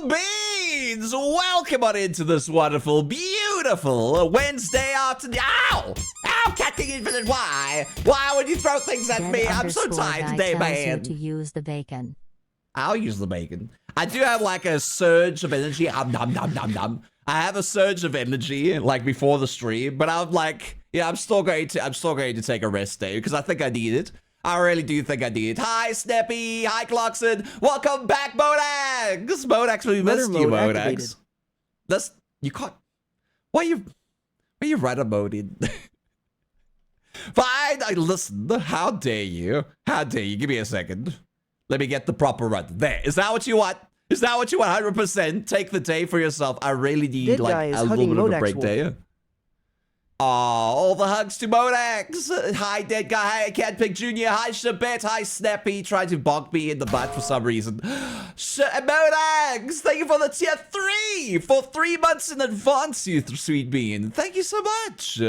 Wonderful beans! Welcome on into this wonderful, beautiful Wednesday afternoon. Ow! Ow, Captain Infinite, why? Why would you throw things at me? I'm so tired today, man. To use the bacon. I'll use the bacon. I do have like a surge of energy. I have a surge of energy like before the stream, but I'm like, yeah, I'm still going to take a rest day because I think I need it. I really do think I need it. Hi, Snappy. Hi, Clarkson. Welcome back, Modax. Modax, we missed you, Modax. That's, you can't. Why you write a mode in? Fine, listen. How dare you? How dare you? Give me a second. Let me get the proper run. There. Is that what you want? Is that what you want? 100%. Take the day for yourself. I really need like a little bit of a break day. Oh, all the hugs to Modax. Hi, Dead Guy. Hi, Cat Pig Jr. Hi, Shabet. Hi, Snappy. Trying to bonk me in the butt for some reason. Modax, thank you for the tier 3. For 3 months in advance, you sweet bean. Thank you so much.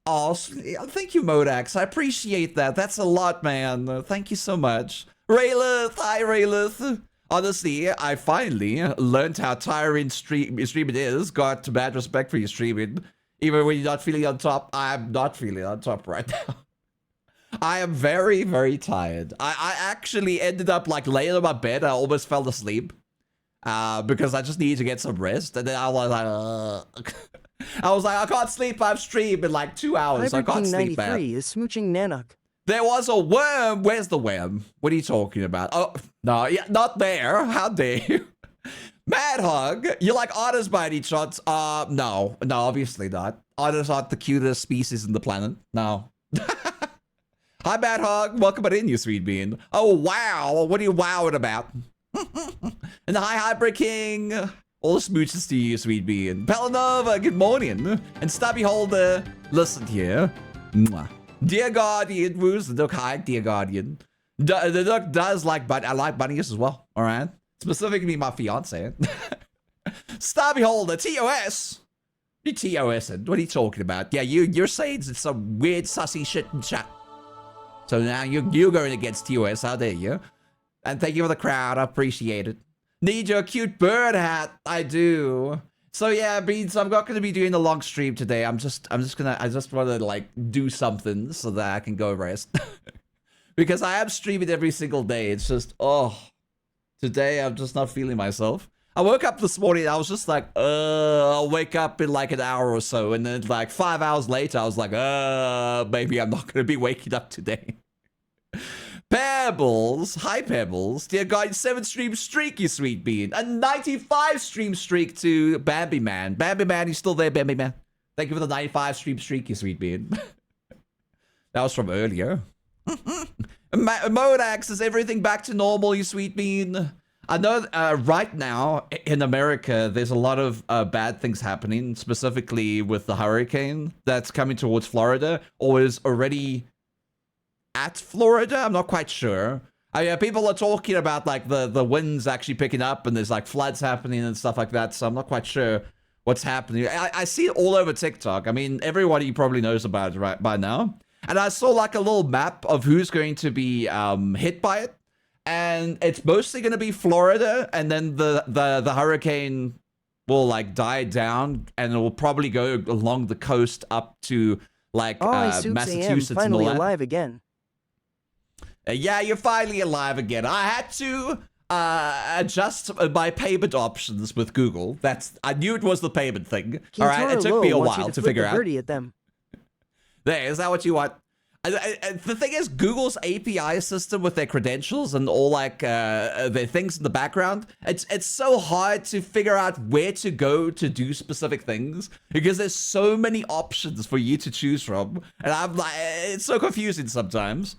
Oh, thank you, Modax. I appreciate that. That's a lot, man. Thank you so much. Raylith. Hi, Raylith. Honestly, I finally learned how tiring streaming is. Got bad respect for your streaming. Even when you're not feeling on top, I'm not feeling on top right now. I am very, very tired. I actually ended up like laying on my bed. I almost fell asleep because I just needed to get some rest. And then I was like, I can't sleep. I've streamed in like 2 hours. I can't sleep, man. Is smooching Nanuk. There was a worm. Where's the worm? What are you talking about? Oh, no, yeah, not there. How dare you? Mad Hog, you like otters by any chance? No, obviously not. Otters aren't the cutest species in the planet. No. Hi, Mad Hog. Welcome in, you sweet bean. Oh, wow. What are you wowing about? And hi, Hybrid King. All the smooches to you, sweet bean. Pelanova, good morning. And Stubby Holder, listen here. Mwah. Dear Guardian, who's the duck? Hi, dear Guardian. The duck does like, but I like bunnies as well. All right. Specifically, my fiance. Stubby Holder, TOS. You TOSing? What are you talking about? Yeah, you're saying it's some weird sussy shit in chat. So now you're going against TOS. How dare you? And thank you for the crowd. I appreciate it. Need your cute bird hat. I do. So yeah, Beans, I'm not going to be doing a long stream today. I just want to like do something so that I can go rest. Because I am streaming every single day. It's just, today I'm just not feeling myself. I woke up this morning, I was just like, I'll wake up in like an hour or so. And then like 5 hours later, I was like, maybe I'm not going to be waking up today. Pebbles. Hi, Pebbles. Dear God, 7 stream streak, you sweet bean. A 95 stream streak to Bambi Man. Bambi Man, you still there, Bambi Man? Thank you for the 95 stream streak, you sweet bean. That was from earlier. Modax, is everything back to normal, you sweet bean? I know right now in America, there's a lot of bad things happening, specifically with the hurricane that's coming towards Florida, or is already at Florida. I'm not quite sure. People are talking about like the winds actually picking up and there's like floods happening and stuff like that. So I'm not quite sure what's happening. I see it all over TikTok. I mean, everybody probably knows about it right by now. And I saw like a little map of who's going to be hit by it. And it's mostly going to be Florida. And then the hurricane will like die down. And it will probably go along the coast up to like Massachusetts. Finally alive again. Yeah, you're finally alive again. I had to adjust my payment options with Google. I knew it was the payment thing. All right, it took me a while to figure out. At them. There, is that what you want? The thing is, Google's API system with their credentials and all like their things in the background, it's so hard to figure out where to go to do specific things because there's so many options for you to choose from, and I'm like, it's so confusing sometimes.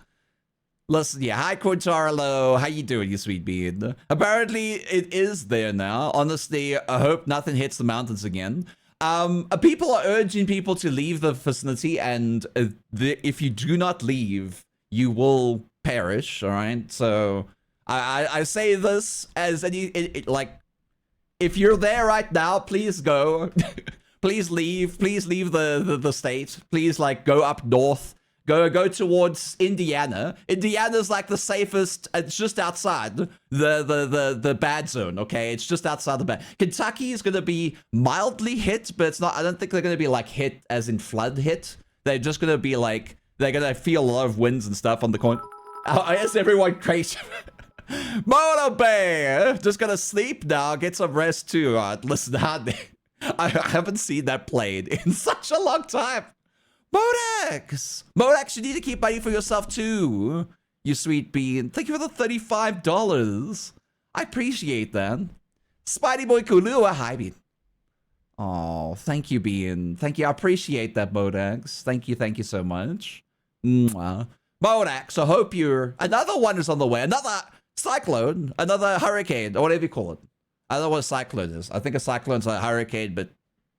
Listen, yeah, hi Quintarlo, how you doing, you sweet bean? Apparently, it is there now. Honestly, I hope nothing hits the mountains again. People are urging people to leave the vicinity, and if you do not leave, you will perish, all right? So, I say this as like, if you're there right now, please go. Please leave the state. Please, like, go up north. Go towards Indiana. Indiana's like the safest. It's just outside the bad zone. Okay, it's just outside the bad. Kentucky is gonna be mildly hit, but it's not. I don't think they're gonna be like hit as in flood hit. They're just gonna be like they're gonna feel a lot of winds and stuff on the corner. I guess everyone crazy. Mono Bear just gonna sleep now. Get some rest too. Listen, I haven't seen that played in such a long time. Modax! Modax, you need to keep money for yourself too, you sweet bean. Thank you for the $35. I appreciate that. Spidey Boy Kulua, hi, Bean. Oh, thank you, Bean. Thank you. I appreciate that, Modax. Thank you so much. Mwah. Modax, I hope you're... Another one is on the way. Another cyclone. Another hurricane, or whatever you call it. I don't know what a cyclone is. I think a cyclone's a hurricane, but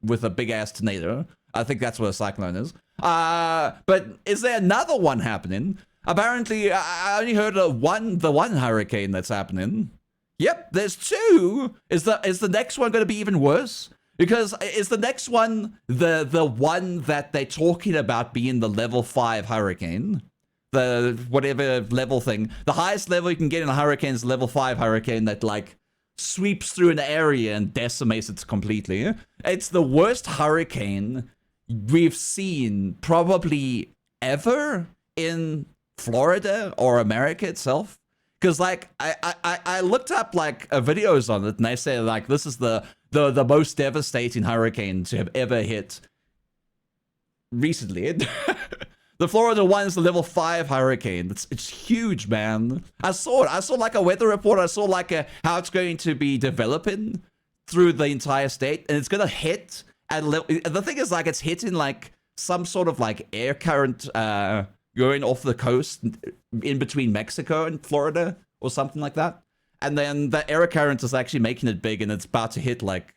with a big-ass tornado. I think that's what a cyclone is. But is there another one happening? Apparently, I only heard of the one hurricane that's happening. Yep, there's two. Is the next one going to be even worse? Because is the next one the one that they're talking about being the level 5 hurricane? The whatever level thing. The highest level you can get in a hurricane is level 5 hurricane that like sweeps through an area and decimates it completely. It's the worst hurricane we've seen probably ever in Florida or America itself. Because like I looked up like videos on it and they say like this is the most devastating hurricane to have ever hit recently. The Florida one is the level 5 hurricane. It's huge, man. I saw it. I saw like a weather report. I saw like how it's going to be developing through the entire state, and it's gonna hit at level. The thing is, like, it's hitting like some sort of like air current going off the coast in between Mexico and Florida or something like that, and then the air current is actually making it big, and it's about to hit like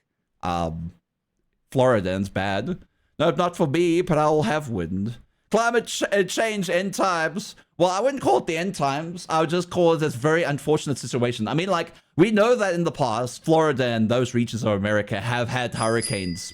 Florida, and it's bad. No, not for me, but I'll have wind. Climate change, end times. Well, I wouldn't call it the end times. I would just call it this very unfortunate situation. I mean, like, we know that in the past, Florida and those regions of America have had hurricanes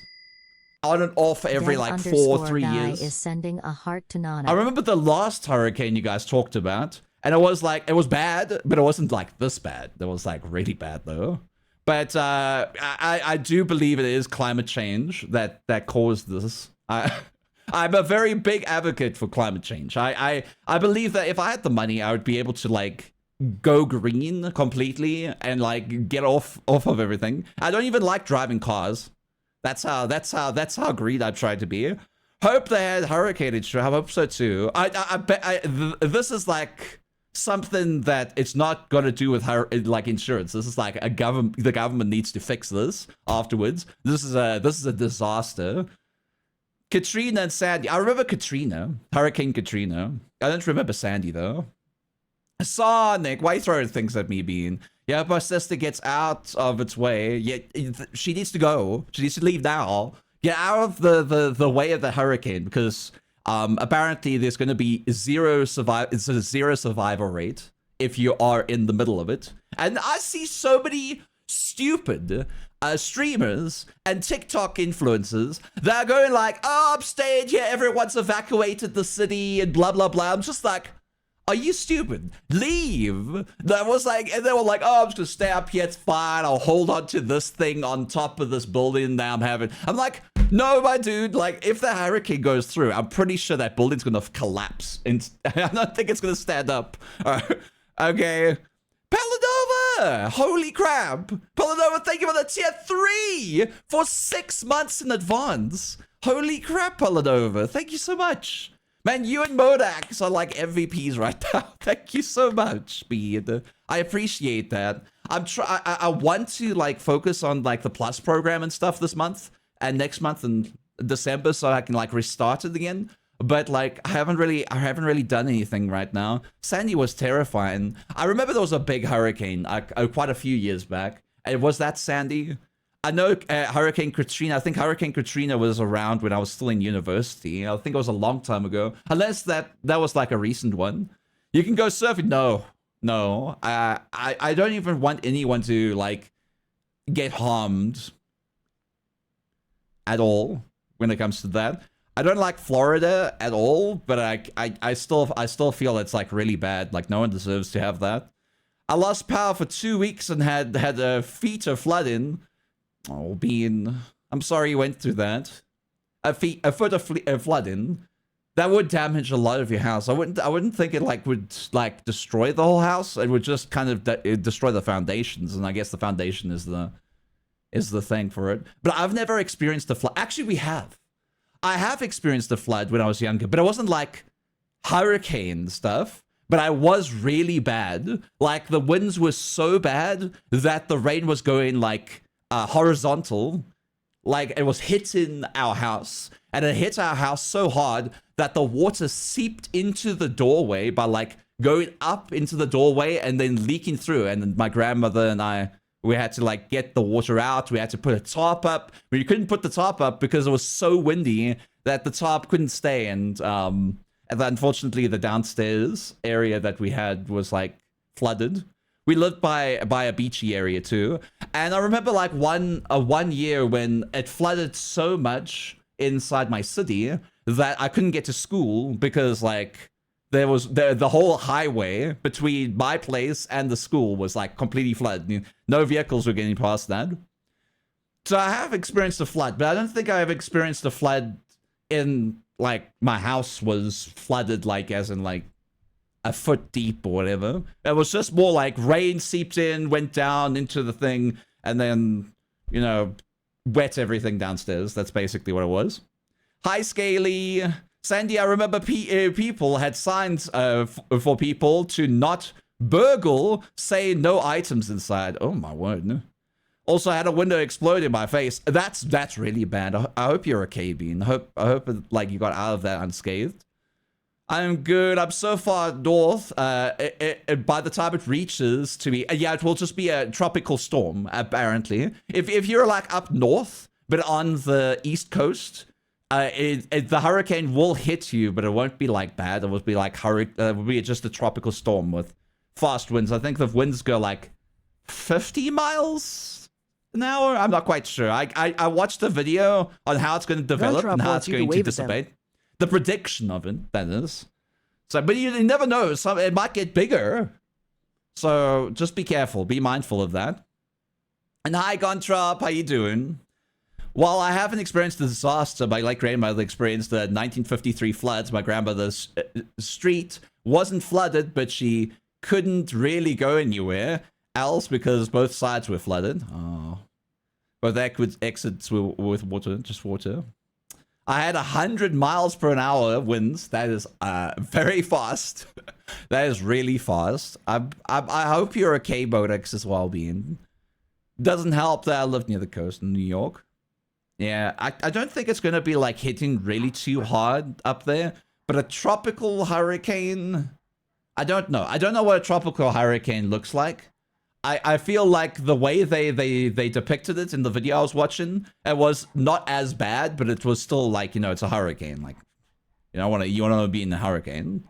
on and off every, like, 4 or 3 years. Is sending a heart to Nana. I remember the last hurricane you guys talked about, and it was, like, it was bad, but it wasn't, like, this bad. It was, like, really bad, though. But I do believe it is climate change that caused this. I'm a very big advocate for climate change. I believe that if I had the money, I would be able to like go green completely and like get off of everything. I don't even like driving cars. That's how green I try to be. Hope they had hurricane insurance. I hope so too. I bet this is like something that it's not going to do with like insurance. This is like the government needs to fix this afterwards. This is a disaster. Katrina and Sandy. I remember Katrina. Hurricane Katrina. I don't remember Sandy, though. Sonic, why are you throwing things at me, Bean? Yeah, if my sister gets out of its way, yeah, she needs to go. She needs to leave now. Get out of the way of the hurricane, because apparently there's going to be it's a zero survival rate if you are in the middle of it. And I see so many stupid streamers and TikTok influencers that are going like, oh, I'm staying here, everyone's evacuated the city and blah, blah, blah. I'm just like, are you stupid? Leave. That was like, and they were like, oh, I'm just gonna stay up here, it's fine. I'll hold on to this thing on top of this building that I'm having. I'm like, no, my dude, like, if the hurricane goes through, I'm pretty sure that building's gonna collapse. And I don't think it's gonna stand up. Okay. Paladova! Holy crap! Paladova, thank you for the tier 3 for 6 months in advance. Holy crap, Paladova. Thank you so much. Man, you and Modax are like MVPs right now. Thank you so much, Speed. I appreciate that. I want to like focus on like the Plus program and stuff this month and next month in December so I can like restart it again. But like I haven't really done anything right now. Sandy was terrifying. I remember there was a big hurricane quite a few years back. Was that Sandy? I know Hurricane Katrina. I think Hurricane Katrina was around when I was still in university. I think it was a long time ago. Unless that was like a recent one. You can go surfing. No. I don't even want anyone to like get harmed at all when it comes to that. I don't like Florida at all, but I still feel it's like really bad. Like no one deserves to have that. I lost power for 2 weeks and had a feet of flooding. Oh, Bean, I'm sorry you went through that. A foot of flooding. That would damage a lot of your house. I wouldn't think it like would like destroy the whole house. It would just kind of destroy the foundations, and I guess the foundation is the thing for it. But I've never experienced a flood. Actually, we have. I have experienced a flood when I was younger, but it wasn't like hurricane stuff. But I was really bad. Like the winds were so bad that the rain was going like horizontal. Like it was hitting our house, and it hit our house so hard that the water seeped into the doorway by like going up into the doorway and then leaking through. And then my grandmother and I, we had to like get the water out. We had to put a tarp up, but you couldn't put the tarp up because it was so windy that the tarp couldn't stay. And unfortunately, the downstairs area that we had was like flooded. We lived by a beachy area too, and I remember like one year when it flooded so much inside my city that I couldn't get to school because like there was the whole highway between my place and the school was like completely flooded. No vehicles were getting past that. So I have experienced a flood, but I don't think I have experienced a flood in like my house was flooded like as in like a foot deep or whatever. It was just more like rain seeped in, went down into the thing, and then, you know, wet everything downstairs. That's basically what it was. Hi, Scaly. Sandy, I remember people had signs for people to not burgle, say no items inside. Oh, my word. Also, I had a window explode in my face. That's really bad. I hope you're okay, Bean. I hope like you got out of that unscathed. I'm good. I'm so far north. By the time it reaches to me, yeah, it will just be a tropical storm, apparently. If you're like up north, but on the east coast, the hurricane will hit you, but it won't be like bad. It will be like it will be just a tropical storm with fast winds. I think the winds go like 50 miles an hour. I'm not quite sure. I watched a video on how it's going to develop and how it's going to dissipate. The prediction of it, that is. So, but you never know. It might get bigger. So just be careful. Be mindful of that. And hi, Gontrop. How you doing? While I haven't experienced a disaster, my late grandmother experienced the 1953 floods. My grandmother's street wasn't flooded, but she couldn't really go anywhere else because both sides were flooded. Oh. Both exits were with water, just water. I had 100 miles per hour winds. That is very fast. That is really fast. I hope you're okay, Bodex, as well, Bean. Doesn't help that I live near the coast in New York. Yeah, I don't think it's going to be like hitting really too hard up there. But a tropical hurricane, I don't know. I don't know what a tropical hurricane looks like. I feel like the way they depicted it in the video I was watching, it was not as bad, but it was still like, you know, it's a hurricane. Like, you want to be in the hurricane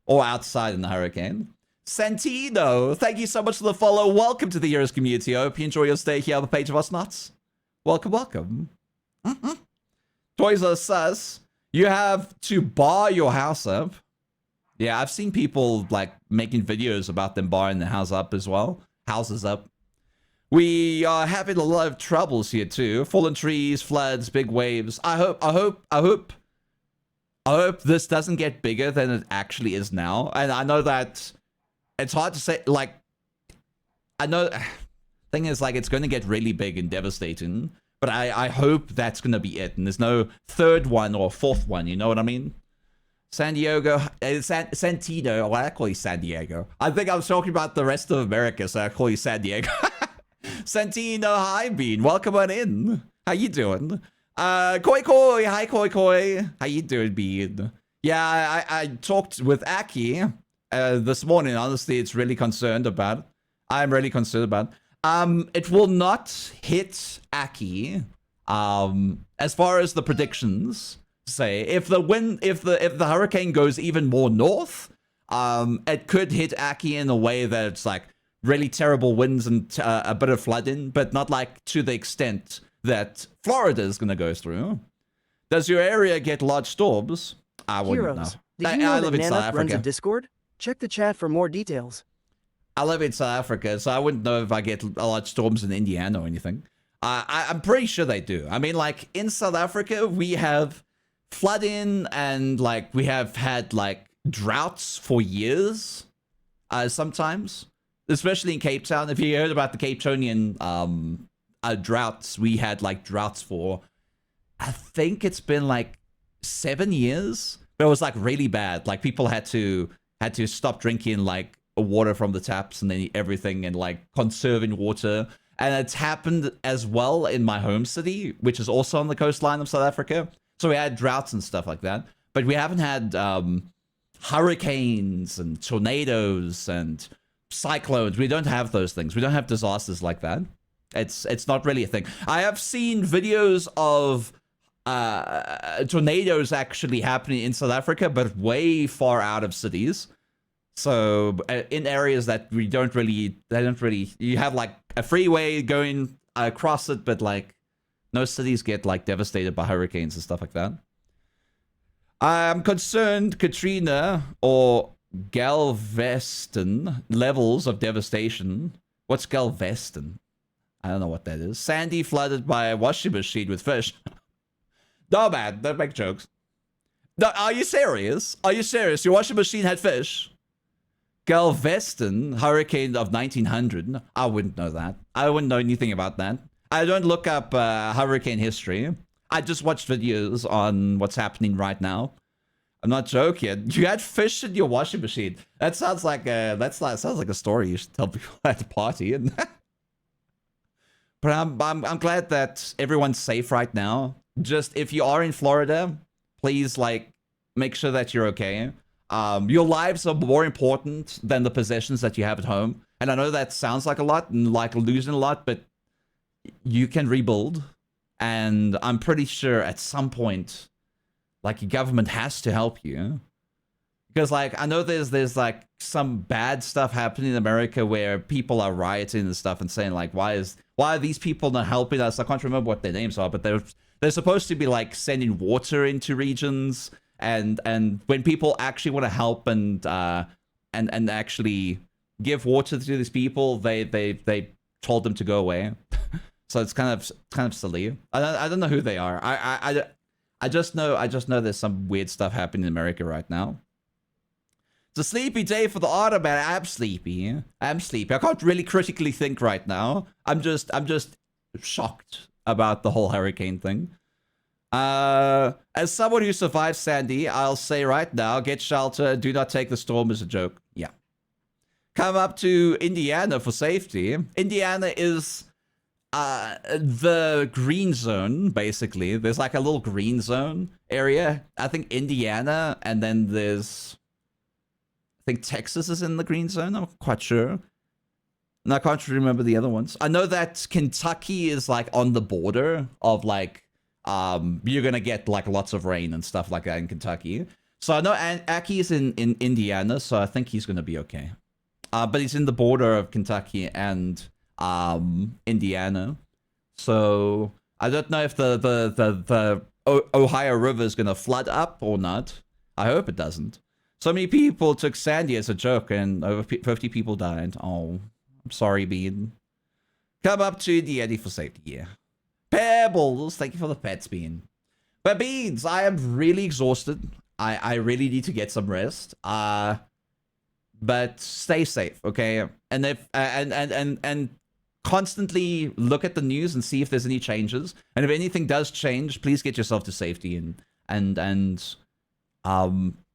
or outside in the hurricane. Santino, thank you so much for the follow. Welcome to the Heroes community. I hope you enjoy your stay here on the Page of Us Nuts. Welcome, welcome. Toys R Us, you have to bar your house up. Yeah, I've seen people like making videos about them barring the house up as well. Houses up. We are having a lot of troubles here too. Fallen trees, floods, big waves. I hope this doesn't get bigger than it actually is now. And I know that it's hard to say, like, I know, thing is, like, it's going to get really big and devastating, but I hope that's going to be it. And there's no third one or fourth one, you know what I mean? San Diego, Santino, well, I call you San Diego. I think I was talking about the rest of America, so I call you San Diego. Santino, hi, Bean. Welcome on in. How you doing? Koi Koi, hi, Koi Koi. How you doing, Bean? Yeah, I talked with Aki this morning. Honestly, it's really concerned about. I'm really concerned about. It will not hit Aki. As far as the predictions say, if the hurricane goes even more north, it could hit Aki in a way that it's like really terrible winds and a bit of flooding, but not like to the extent that Florida is going to go through. Does your area get large storms? I wouldn't know. Heroes, did you know I that live in South Nana runs a Africa. Discord? Check the chat for more details. I live in South Africa, so I wouldn't know if I get large storms in Indiana or anything. I'm pretty sure they do. I mean, like, in South Africa, we have flooding and, like, we have had, like, droughts for years, sometimes. Especially in Cape Town. If you heard about the Cape Townian droughts, we had, like, droughts for, I think it's been, like, 7 years. But it was, like, really bad. Like, people had to stop drinking, like, water from the taps and then everything, and, like, conserving water. And it's happened as well in my home city, which is also on the coastline of South Africa. So we had droughts and stuff like that. But we haven't had hurricanes and tornadoes and cyclones. We don't have those things. We don't have disasters like that. It's not really a thing. I have seen videos of tornadoes actually happening in South Africa, but way far out of cities. So in areas that you have like a freeway going across it, but like no cities get like devastated by hurricanes and stuff like that. I'm concerned Katrina or Galveston levels of devastation. What's Galveston? I don't know what that is. Sandy flooded by a washing machine with fish. No, man, don't make jokes. No, are you serious? Are you serious? Your washing machine had fish? Galveston, hurricane of 1900. I wouldn't know that. I wouldn't know anything about that. I don't look up hurricane history. I just watched videos on what's happening right now. I'm not joking. You had fish in your washing machine. That sounds like sounds like a story you should tell people at a party. But I'm glad that everyone's safe right now. Just if you are in Florida, please like make sure that you're okay. Your lives are more important than the possessions that you have at home. And I know that sounds like a lot and like losing a lot, but you can rebuild. And I'm pretty sure at some point, like your government has to help you. Because like, I know there's like some bad stuff happening in America where people are rioting and stuff and saying like, why are these people not helping us? I can't remember what their names are, but they're supposed to be like sending water into regions. And when people actually want to help and actually give water to these people, they told them to go away. So it's kind of silly. I don't know who they are. I just know there's some weird stuff happening in America right now. It's a sleepy day for the auto, man. I'm sleepy. I can't really critically think right now. I'm just shocked about the whole hurricane thing. As someone who survived Sandy, I'll say right now, get shelter. Do not take the storm as a joke. Yeah. Come up to Indiana for safety. Indiana is the green zone, basically. There's like a little green zone area. I think Indiana, and then there's, I think Texas is in the green zone. I'm quite sure. And I can't remember the other ones. I know that Kentucky is like on the border of like, you're gonna get like lots of rain and stuff like that in Kentucky. So I know Aki is in Indiana, so I think he's gonna be okay. But he's in the border of Kentucky and Indiana. So I don't know if the Ohio River is gonna flood up or not. I hope it doesn't. So many people took Sandy as a joke and over 50 people died. Oh, I'm sorry, Bean. Come up to Indiana for safety, yeah. Pebbles, thank you for the pets, Bean. But Beans, I am really exhausted. I really need to get some rest. But stay safe, okay? And if and constantly look at the news and see if there's any changes. And if anything does change, please get yourself to safety and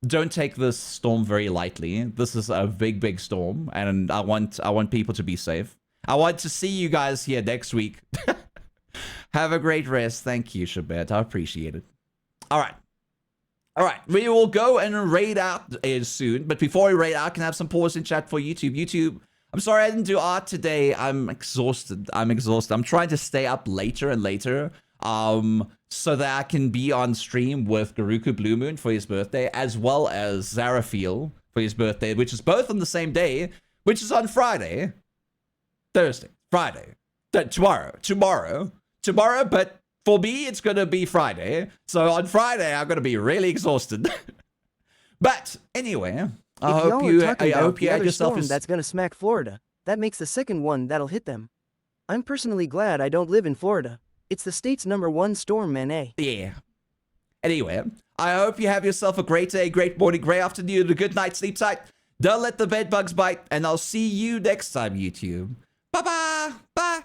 don't take this storm very lightly. This is a big storm, and I want people to be safe. I want to see you guys here next week. Have a great rest. Thank you, Shabbat. I appreciate it. All right. We will go and raid out soon. But before we raid out, I can have some pause in chat for YouTube. YouTube, I'm sorry I didn't do art today. I'm exhausted. I'm trying to stay up later and later so that I can be on stream with Garuku Blue Moon for his birthday, as well as Zarafiel for his birthday, which is both on the same day, which is on Thursday, Friday. Tomorrow, but For me, it's gonna be Friday. So on Friday, I'm gonna be really exhausted. But anyway, I If hope y'all you are talking I about hope you the had other yourself storm that's gonna smack Florida, that makes the second one that'll hit them. I'm personally glad I don't live in Florida. It's the state's #1 storm, man. Yeah. Anyway, I hope you have yourself a great day, great morning, great afternoon, a good night, sleep tight. Don't let the bed bugs bite, and I'll see you next time, YouTube. Bye-bye. Bye.